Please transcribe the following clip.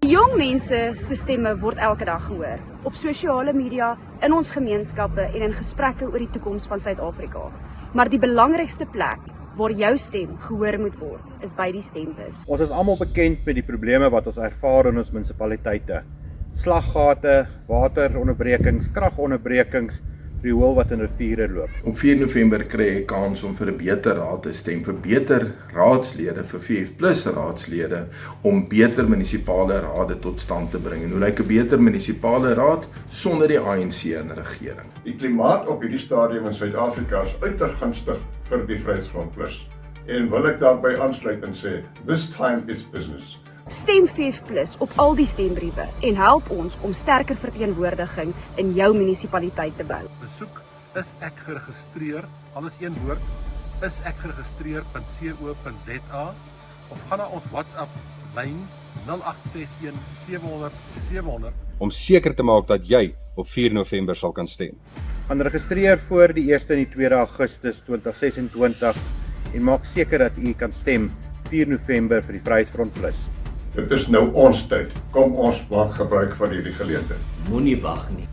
Jong mense se stemme word elke dag gehoor, op sosiale media, in ons gemeenskappe en in gesprekke oor die toekoms van Suid-Afrika. Maar die belangrikste plek waar jou stem gehoor moet word, is by die stembus. Ons is almal bekend met die probleme wat ons ervaar in ons munisipaliteite. Slaggate, wateronderbrekings, kragonderbrekings, riool wat in riviere loop. Op 4 November kry ek kans om vir 'n beter raad te stem, vir beter raadslede, vir VF+ raadslede, om beter munisipale rade tot stand te bring. En hoe lyk 'n beter munisipale raad sonder die ANC in regering? Die klimaat op hierdie stadium in Suid-Afrika is uiters gunstig vir die Vryheidsfront Plus. En wil ek daarbey aansluit en sê, this time is business. Stem VF+ op al die stembriewe en help ons om sterker verteenwoordiging in jou munisipaliteit te bou. Besoek is ek geregistreer, alles een woord, is ek geregistreer.co.za of gaan na ons WhatsApp lyn 0861 700 700 om seker te maak dat jy op 4 November sal kan stem. Gaan registreer voor die 1ste en die 2de Augustus 2026 en maak seker dat u kan stem 4 November vir die Vryheidsfront Plus. Dit is nou ons tyd. Kom ons maak gebruik van hierdie geleentheid. Moenie wag nie.